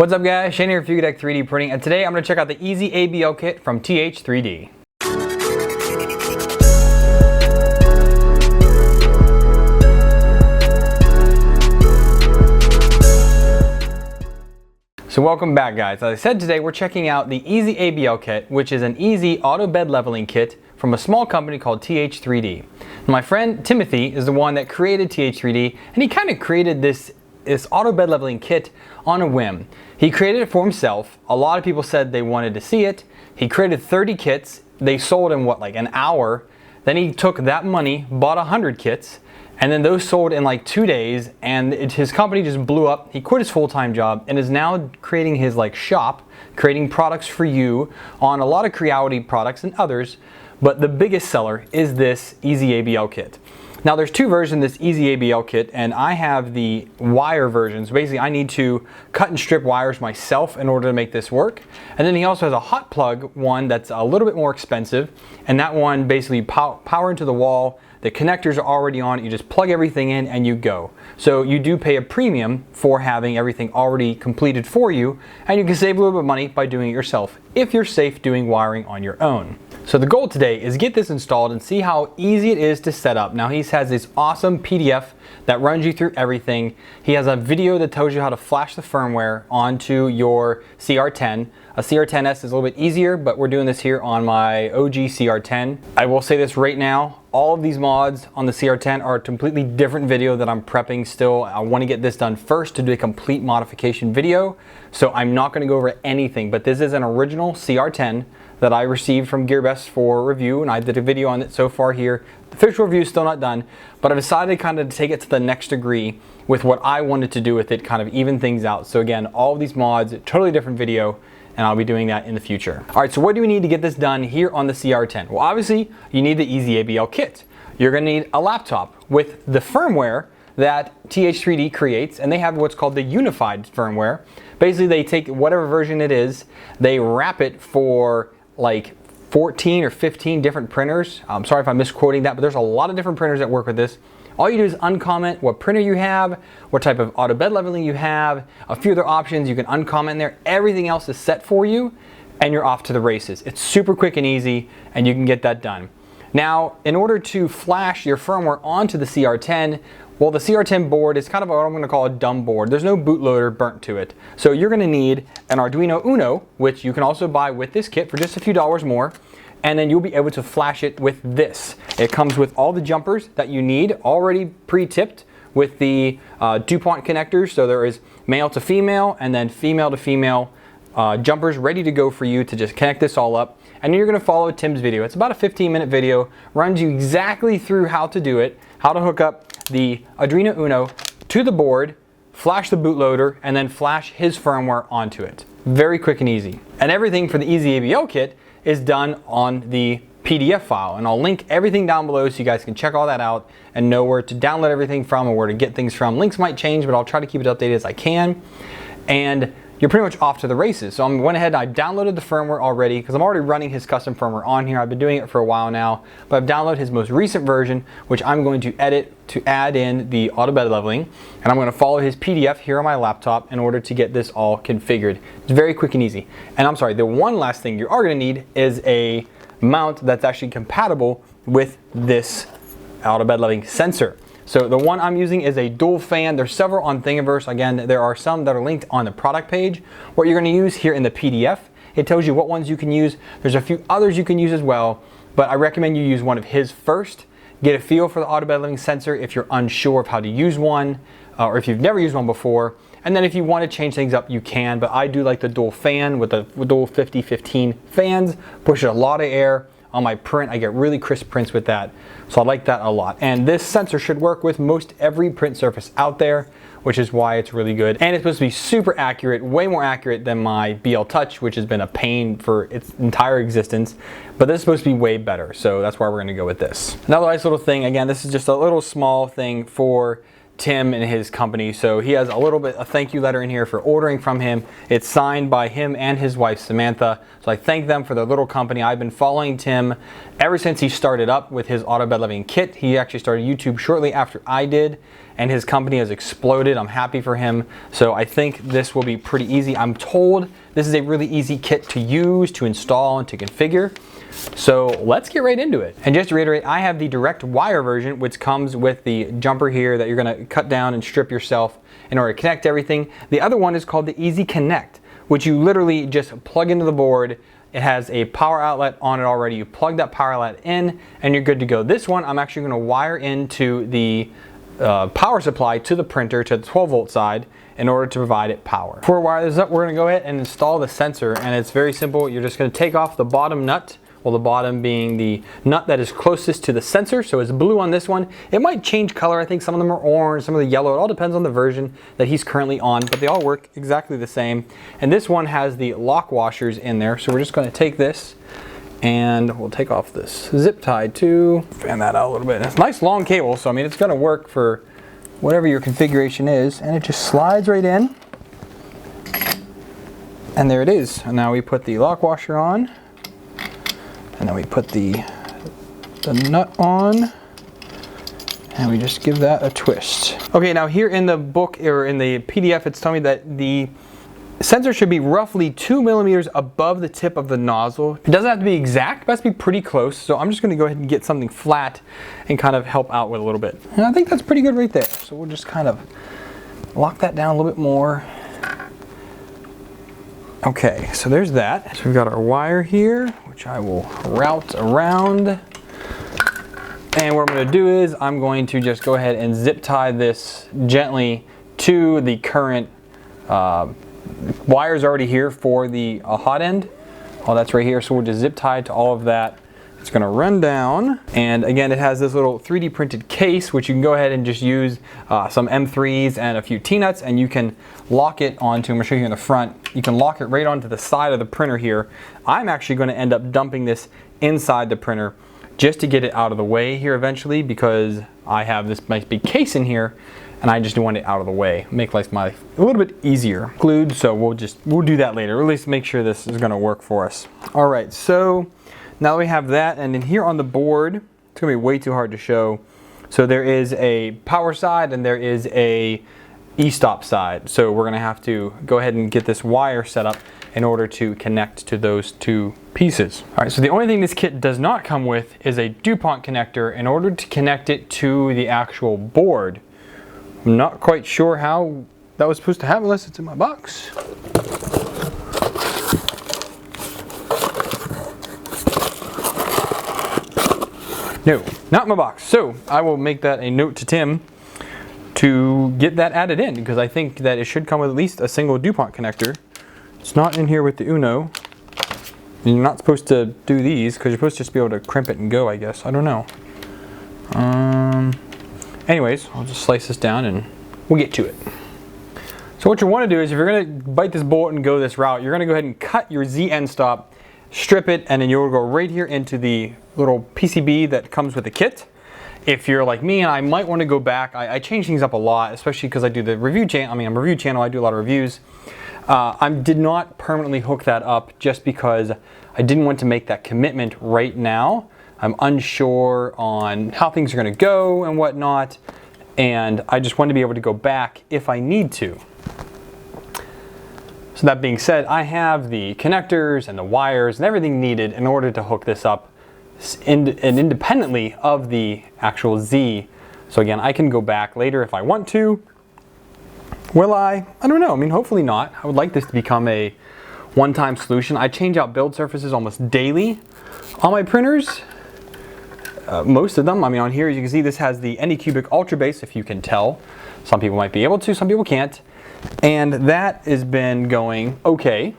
What's up guys, Shane here, Fugatech 3D Printing, and today I'm going to check out the EZABL kit from TH3D. So welcome back guys. As I said, today we're checking out the EZABL kit, which is an easy auto bed leveling kit from a small company called TH3D. My friend Timothy is the one that created TH3D, and he kind of created this auto bed leveling kit on a whim. He created it for himself. A lot of people said they wanted to see it. He created 30 kits. They sold in like an hour. Then he took that money, bought 100 kits, and then those sold in like 2 days, and his company just blew up. He quit his full-time job and is now creating his shop, creating products for you on a lot of Creality products and others, but the biggest seller is this EZABL kit. Now there's two versions of this EZABL kit, and I have the wire version. So basically I need to cut and strip wires myself in order to make this work. And then he also has a hot plug one that's a little bit more expensive, and that one basically power into the wall. The connectors are already on, you just plug everything in and you go. So you do pay a premium for having everything already completed for you, and you can save a little bit of money by doing it yourself if you're safe doing wiring on your own. So the goal today is get this installed and see how easy it is to set up. Now he has this awesome PDF that runs you through everything. He has a video that tells you how to flash the firmware onto your CR-10. A CR-10S is a little bit easier, but we're doing this here on my OG CR-10. I will say this right now, all of these mods on the CR-10 are a completely different video that I'm prepping still. I want to get this done first to do a complete modification video. So I'm not going to go over anything, but this is an original CR-10 that I received from GearBest for review, and I did a video on it so far here. The official review is still not done, but I've decided kind of to take it to the next degree with what I wanted to do with it, kind of even things out. So again, all of these mods, totally different video, and I'll be doing that in the future. All right, so what do we need to get this done here on the CR-10? Well, obviously, you need the EZABL kit. You're gonna need a laptop with the firmware that TH3D creates, and they have what's called the unified firmware. Basically, they take whatever version it is, they wrap it for like 14 or 15 different printers. I'm sorry if I'm misquoting that, but there's a lot of different printers that work with this. All you do is uncomment what printer you have, what type of auto bed leveling you have, a few other options you can uncomment there. Everything else is set for you, and you're off to the races. It's super quick and easy, and you can get that done. Now, in order to flash your firmware onto the CR-10, well, the CR-10 board is kind of what I'm going to call a dumb board. There's no bootloader burnt to it. So you're going to need an Arduino Uno, which you can also buy with this kit for just a few dollars more, and then you'll be able to flash it with this. It comes with all the jumpers that you need already pre-tipped with the DuPont connectors. So there is male to female and then female to female jumpers ready to go for you to just connect this all up. And you're going to follow Tim's video. It's about a 15-minute video, runs you exactly through how to do it, how to hook up the Arduino Uno to the board, flash the bootloader, and then flash his firmware onto it. Very quick and easy. And everything for the EZABL kit is done on the PDF file, and I'll link everything down below so you guys can check all that out and know where to download everything from and where to get things from. Links might change, but I'll try to keep it updated as I can. And you're pretty much off to the races. So I went ahead and I downloaded the firmware already because I'm already running his custom firmware on here. I've been doing it for a while now, but I've downloaded his most recent version, which I'm going to edit to add in the auto bed leveling, and I'm going to follow his PDF here on my laptop in order to get this all configured. It's very quick and easy. And I'm sorry, the one last thing you are going to need is a mount that's actually compatible with this auto bed leveling sensor. So the one I'm using is a dual fan. There's several on Thingiverse. Again, there are some that are linked on the product page. What you're going to use here in the PDF, it tells you what ones you can use. There's a few others you can use as well, but I recommend you use one of his first. Get a feel for the auto bed leveling sensor if you're unsure of how to use one, or if you've never used one before. And then if you want to change things up, you can, but I do like the dual fan with the dual 50-15 fans. Pushes a lot of air. On my print, I get really crisp prints with that, so I like that a lot. And this sensor should work with most every print surface out there, which is why it's really good. And it's supposed to be super accurate, way more accurate than my BL Touch, which has been a pain for its entire existence. But this is supposed to be way better, so that's why we're gonna go with this. Another nice little thing, again, this is just a little small thing for Tim and his company. So he has a little bit of thank you letter in here for ordering from him. It's signed by him and his wife Samantha. So I thank them for their little company. I've been following Tim ever since he started up with his auto bed leveling kit. He actually started YouTube shortly after I did, and his company has exploded. I'm happy for him. So I think this will be pretty easy. I'm told this is a really easy kit to use, to install, and to configure. So let's get right into it. And just to reiterate, I have the direct wire version, which comes with the jumper here that you're gonna cut down and strip yourself in order to connect everything. The other one is called the Easy Connect, which you literally just plug into the board. It has a power outlet on it already. You plug that power outlet in and you're good to go. This one I'm actually gonna wire into the power supply to the printer, to the 12-volt side, in order to provide it power. Before we wire this up, we're gonna go ahead and install the sensor, and it's very simple. You're just gonna take off the bottom nut. Well, the bottom being the nut that is closest to the sensor, so it's blue on this one. It might change color. I think some of them are orange, some of the yellow. It all depends on the version that he's currently on, but they all work exactly the same. And this one has the lock washers in there, so we're just going to take this and we'll take off this zip tie too. Fan that out a little bit. It's a nice long cable, so I mean it's going to work for whatever your configuration is, and it just slides right in. And there it is. And now we put the lock washer on. And then we put the nut on, and we just give that a twist. Okay, now here in the book, or in the PDF, it's telling me that the sensor should be roughly 2 millimeters above the tip of the nozzle. It doesn't have to be exact, but it has to be pretty close. So I'm just gonna go ahead and get something flat and kind of help out with a little bit. And I think that's pretty good right there. So we'll just kind of lock that down a little bit more. Okay, so there's that. So we've got our wire here, which I will route around. And what I'm gonna do is I'm going to just go ahead and zip tie this gently to the current wires already here for the hot end. Oh, that's right here, so we'll just zip tie to all of that. It's gonna run down, and again, it has this little 3D printed case, which you can go ahead and just use some M3s and a few T-nuts, and you can lock it onto, I'm gonna show you in the front, you can lock it right onto the side of the printer here. I'm actually gonna end up dumping this inside the printer just to get it out of the way here eventually, because I have this nice big case in here, and I just want it out of the way. Make life a little bit easier. Glued, so we'll do that later, or at least make sure this is gonna work for us. All right, so now we have that, and then here on the board, it's gonna be way too hard to show. So there is a power side and there is a e-stop side. So we're gonna have to go ahead and get this wire set up in order to connect to those two pieces. All right, so the only thing this kit does not come with is a DuPont connector in order to connect it to the actual board. I'm not quite sure how that was supposed to happen unless it's in my box. No, not in my box. So I will make that a note to Tim to get that added in, because I think that it should come with at least a single DuPont connector. It's not in here with the Uno. You're not supposed to do these because you're supposed to just be able to crimp it and go, I guess. I don't know. Anyways, I'll just slice this down and we'll get to it. So what you want to do is, if you're going to bite this bullet and go this route, you're going to go ahead and cut your Z end stop, strip it, and then you'll go right here into the little PCB that comes with the kit. If you're like me, and I might want to go back, I change things up a lot, especially because I do the review channel. I mean, I'm a review channel, I do a lot of reviews. I did not permanently hook that up just because I didn't want to make that commitment right now. I'm unsure on how things are going to go and whatnot, and I just want to be able to go back if I need to. So that being said, I have the connectors and the wires and everything needed in order to hook this up independently of the actual Z. So again, I can go back later if I want to. Will I? I don't know. I mean, hopefully not. I would like this to become a one-time solution. I change out build surfaces almost daily on my printers. Most of them. I mean, on here, as you can see, this has the Anycubic Ultra Base, if you can tell. Some people might be able to, some people can't. And that has been going okay.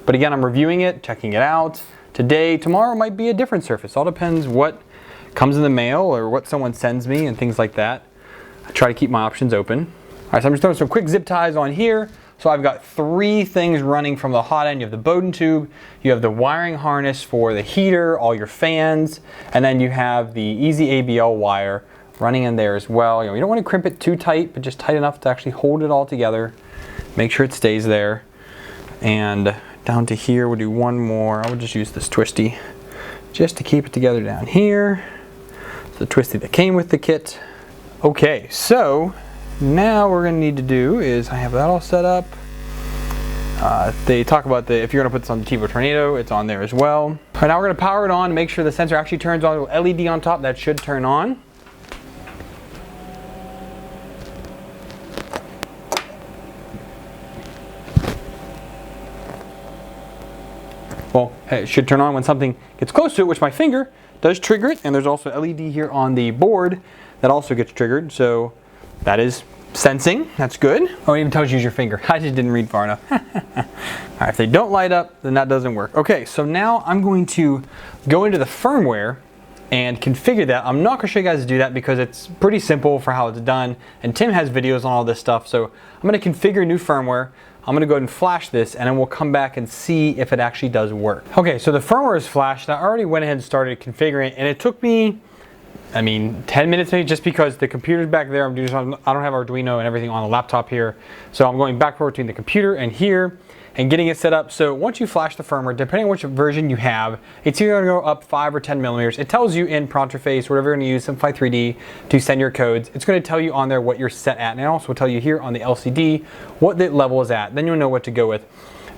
But again, I'm reviewing it, checking it out. Today, tomorrow might be a different surface. All depends what comes in the mail or what someone sends me and things like that. I try to keep my options open. All right, so I'm just throwing some quick zip ties on here. So I've got 3 things running from the hot end. You have the Bowden tube, you have the wiring harness for the heater, all your fans, and then you have the EZABL wire running in there as well. You don't want to crimp it too tight, but just tight enough to actually hold it all together. Make sure it stays there. And down to here, we'll do one more. I would just use this twisty just to keep it together down here. It's the twisty that came with the kit. Okay, so now what we're going to need to do is, I have that all set up. They talk about if you're going to put this on the TiVo Tornado, it's on there as well. All right, now we're going to power it on to make sure the sensor actually turns on. A LED on top, that should turn on. Well, it should turn on when something gets close to it, which my finger does trigger it, and there's also LED here on the board that also gets triggered, so that is sensing. That's good. Oh, it even tells you use your finger. I just didn't read far enough. All right, if they don't light up, then that doesn't work. Okay, so now I'm going to go into the firmware and configure that. I'm not going to show you guys how to do that because it's pretty simple for how it's done, and Tim has videos on all this stuff, so I'm going to configure new firmware. I'm going to go ahead and flash this, and then we'll come back and see if it actually does work. Okay, so the firmware is flashed. I already went ahead and started configuring it, and it took me, 10 minutes maybe, just because the computer's back there. I don't have Arduino and everything on the laptop here. So I'm going back and forth between the computer and here and getting it set up. So once you flash the firmware, depending on which version you have, it's either going to go up 5 or 10 millimeters. It tells you in Pronterface, whatever you're going to use, Simplify 3D, to send your codes. It's going to tell you on there what you're set at, and it also will tell you here on the LCD what the level is at. Then you'll know what to go with.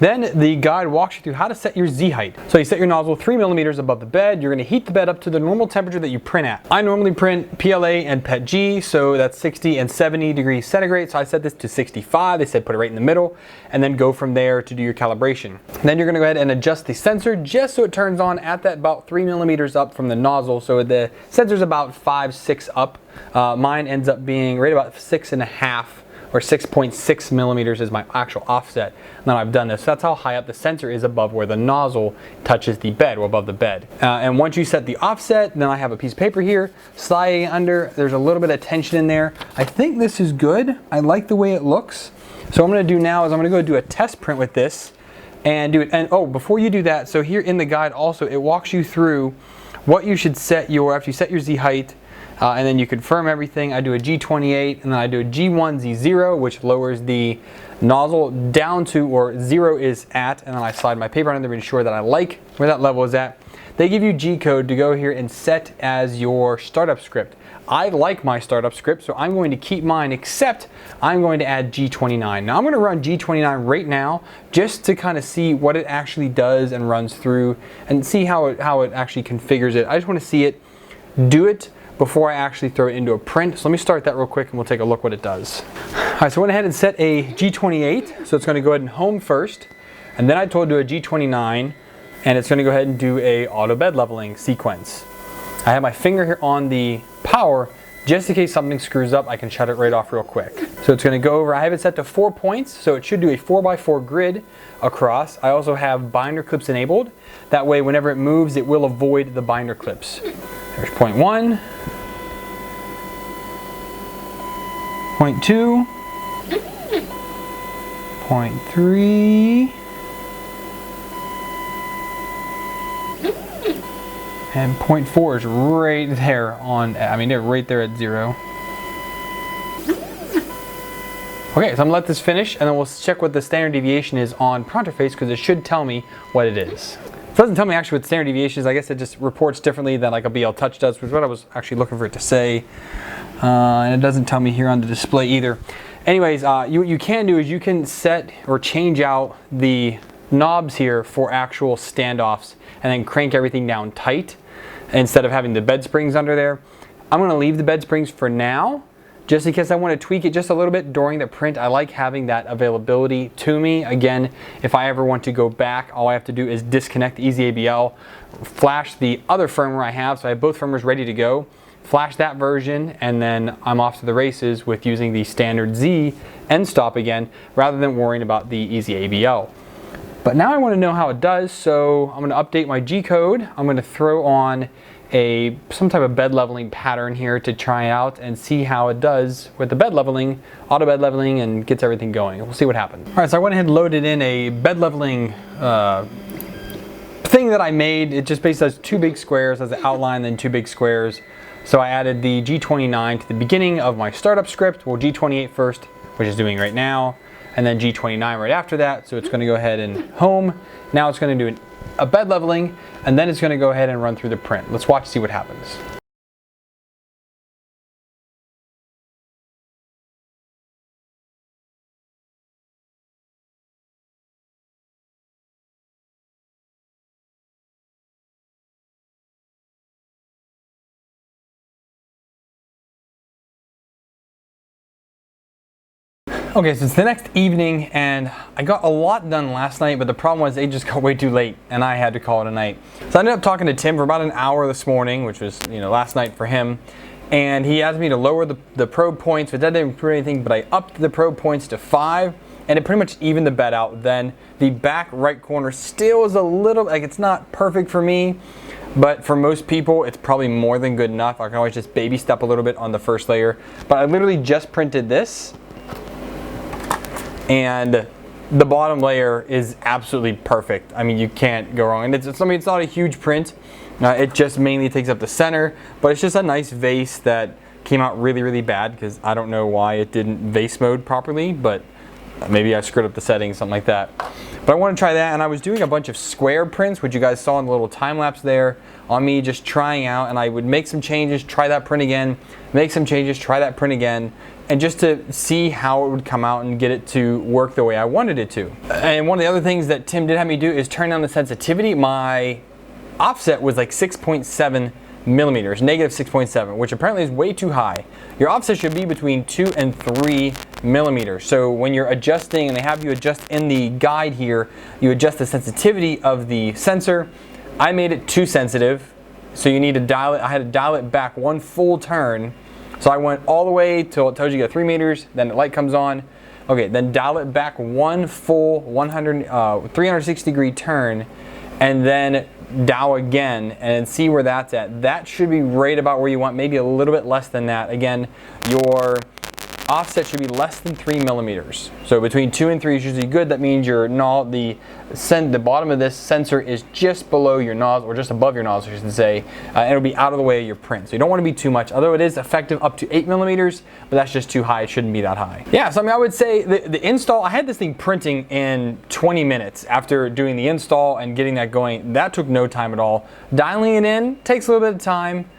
Then the guide walks you through how to set your Z height. So you set your nozzle 3 millimeters above the bed. You're going to heat the bed up to the normal temperature that you print at. I normally print PLA and PETG, so that's 60 and 70 degrees centigrade. So I set this to 65. They said put it right in the middle, and then go from there to do your calibration. Then you're going to go ahead and adjust the sensor just so it turns on at that about 3 millimeters up from the nozzle. So the sensor's about 5, 6 up. Mine ends up being right about 6.5. or 6.6 millimeters is my actual offset. Now I've done this. So that's how high up the sensor is above where the nozzle touches the bed, or above the bed. And once you set the offset, then I have a piece of paper here, sliding under. There's a little bit of tension in there. I think this is good. I like the way it looks. So what I'm going to do now is I'm going to go do a test print with this and do it. And oh, before you do that, so here in the guide also, it walks you through what you should set after you set your Z height. And then you confirm everything. I do a G28, and then I do a G1Z0, which lowers the nozzle down to where 0 is at, and then I slide my paper on there to ensure that I like where that level is at. They give you G code to go here and set as your startup script. I like my startup script, so I'm going to keep mine, except I'm going to add G29. Now I'm going to run G29 right now just to kind of see what it actually does and runs through, and see how it actually configures it. I just want to see it do it before I actually throw it into a print. So let me start that real quick and we'll take a look what it does. All right, so I went ahead and set a G28. So it's going to go ahead and home first, and then I told it to do a G29, and it's going to go ahead and do a auto bed leveling sequence. I have my finger here on the power just in case something screws up. I can shut it right off real quick. So it's going to go over, I have it set to 4 points, so it should do a 4x4 grid across. I also have binder clips enabled. That way whenever it moves, it will avoid the binder clips. There's point 1, point 2, point 3, and point 4 is right there on, they're right there at 0. Okay, so I'm gonna let this finish, and then we'll check what the standard deviation is on Pronterface, because it should tell me what it is. It doesn't tell me actually what standard deviation is. I guess it just reports differently than like a BL Touch does, which is what I was actually looking for it to say. And it doesn't tell me here on the display either. Anyways, what you can do is you can set or change out the knobs here for actual standoffs, and then crank everything down tight instead of having the bed springs under there. I'm going to leave the bed springs for now, just in case I want to tweak it just a little bit during the print. I like having that availability to me. Again, if I ever want to go back, all I have to do is disconnect the EZABL, flash the other firmware I have, so I have both firmwares ready to go, flash that version, and then I'm off to the races with using the standard Z end stop again, rather than worrying about the EZABL. But now I want to know how it does, so I'm going to update my G code. I'm going to throw on some type of bed leveling pattern here to try out and see how it does with the bed leveling, auto bed leveling, and gets everything going. We'll see what happens. All right, so I went ahead and loaded in a bed leveling thing that I made. It just basically has 2 big squares as an outline, then 2 big squares. So I added the G29 to the beginning of my startup script. Well, G28 first, which is doing right now, and then G29 right after that. So it's going to go ahead and home. Now it's going to do a bed leveling, and then it's going to go ahead and run through the print. Let's watch, see what happens. Okay, so it's the next evening and I got a lot done last night, but the problem was they just got way too late and I had to call it a night. So I ended up talking to Tim for about an hour this morning, which was, last night for him. And he asked me to lower the probe points, but that didn't improve anything, but I upped the probe points to 5 and it pretty much evened the bed out. Then the back right corner still is a little, it's not perfect for me, but for most people it's probably more than good enough. I can always just baby step a little bit on the first layer. But I literally just printed this and the bottom layer is absolutely perfect. I mean, you can't go wrong. And it's not a huge print. It just mainly takes up the center, but it's just a nice vase that came out really, really bad because I don't know why it didn't vase mode properly, but maybe I screwed up the settings, something like that. But I want to try that, and I was doing a bunch of square prints, which you guys saw in the little time lapse there on me just trying out, and I would make some changes, try that print again, make some changes, try that print again, and just to see how it would come out and get it to work the way I wanted it to. And one of the other things that Tim did have me do is turn down the sensitivity. My offset was like 6.7 millimeters, negative 6.7, which apparently is way too high. Your offset should be between 2 and 3 millimeters. So when you're adjusting, and they have you adjust in the guide here, you adjust the sensitivity of the sensor. I made it too sensitive, so you need to dial it. I had to dial it back one full turn. So I went all the way till it tells you got 3 meters, then the light comes on. Okay, then dial it back one full 360 degree turn, and then dial again and see where that's at. That should be right about where you want, maybe a little bit less than that. Again, your offset should be less than 3 millimeters. So between 2 and 3 is usually good. That means the bottom of this sensor is just below your nozzle, or just above your nozzle, I should say, and it'll be out of the way of your print. So you don't want to be too much, although it is effective up to 8 millimeters, but that's just too high. It shouldn't be that high. Yeah, so I mean, I would say the install, I had this thing printing in 20 minutes after doing the install and getting that going. That took no time at all. Dialing it in takes a little bit of time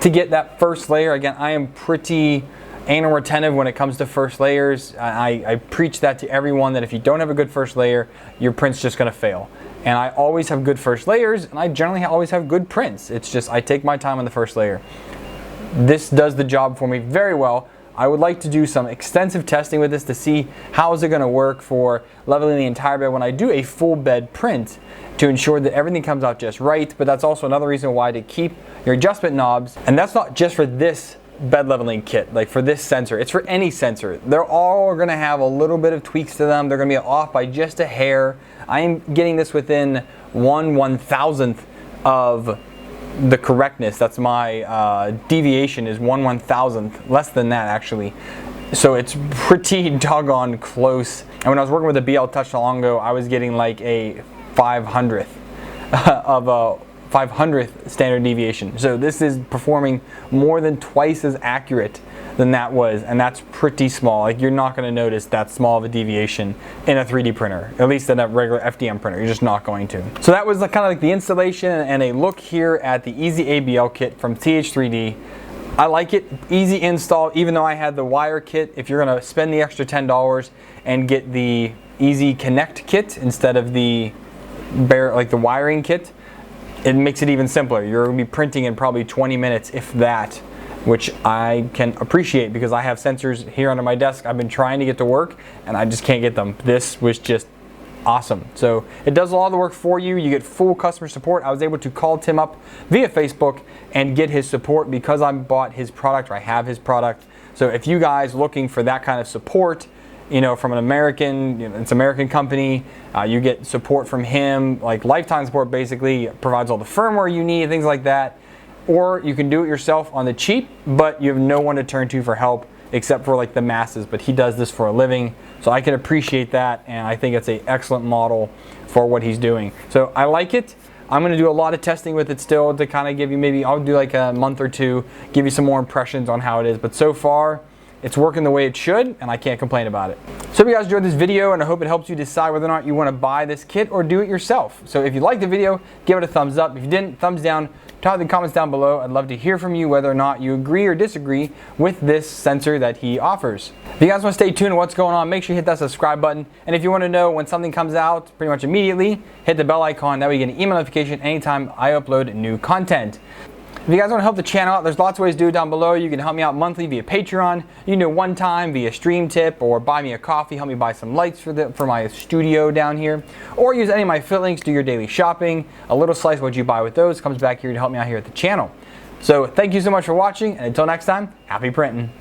to get that first layer. Again, I am pretty anal retentive when it comes to first layers. I preach that to everyone, that if you don't have a good first layer, your print's just gonna fail. And I always have good first layers, and I generally always have good prints. It's just I take my time on the first layer. This does the job for me very well. I would like to do some extensive testing with this to see how is it gonna work for leveling the entire bed when I do a full bed print, to ensure that everything comes out just right. But that's also another reason why to keep your adjustment knobs. And that's not just for this bed leveling kit, like for this sensor, it's for any sensor. They're all gonna have a little bit of tweaks to them. They're gonna be off by just a hair. I am getting this within 1/1000th of the correctness. That's my deviation is 1/1000th, less than that actually. So it's pretty doggone close. And when I was working with the BL Touch not long ago, I was getting like a 500th of a 500th standard deviation. So this is performing more than twice as accurate than that was, and that's pretty small. Like, you're not going to notice that small of a deviation in a 3D printer, at least in a regular FDM printer. You're just not going to. So that was kind of like the installation and a look here at the EZABL kit from TH3D. I like it, easy install, even though I had the wire kit. If you're going to spend the extra $10 and get the Easy Connect kit instead of the the wiring kit, it makes it even simpler. You're going to be printing in probably 20 minutes, if that, which I can appreciate because I have sensors here under my desk I've been trying to get to work and I just can't get them. This was just awesome. So it does a lot of the work for you. You get full customer support. I was able to call Tim up via Facebook and get his support because I bought his product, or I have his product. So if you guys looking for that kind of support, from an American, it's an American company, you get support from him, like lifetime support basically, provides all the firmware you need, things like that. Or you can do it yourself on the cheap, but you have no one to turn to for help except for like the masses, but he does this for a living. So I can appreciate that, and I think it's an excellent model for what he's doing. So I like it. I'm going to do a lot of testing with it still to kind of give you, maybe I'll do like a month or two, give you some more impressions on how it is. But so far, it's working the way it should, and I can't complain about it. So if you guys enjoyed this video, and I hope it helps you decide whether or not you want to buy this kit or do it yourself. So if you liked the video, give it a thumbs up. If you didn't, thumbs down. Talk in the comments down below. I'd love to hear from you whether or not you agree or disagree with this sensor that he offers. If you guys want to stay tuned to what's going on, make sure you hit that subscribe button. And if you want to know when something comes out pretty much immediately, hit the bell icon. That way you get an email notification anytime I upload new content. If you guys want to help the channel out, there's lots of ways to do it down below. You can help me out monthly via Patreon. You can do it one time via Stream Tip, or buy me a coffee, help me buy some lights for my studio down here. Or use any of my affiliate links, do your daily shopping. A little slice of what you buy with those comes back here to help me out here at the channel. So thank you so much for watching, and until next time, happy printing.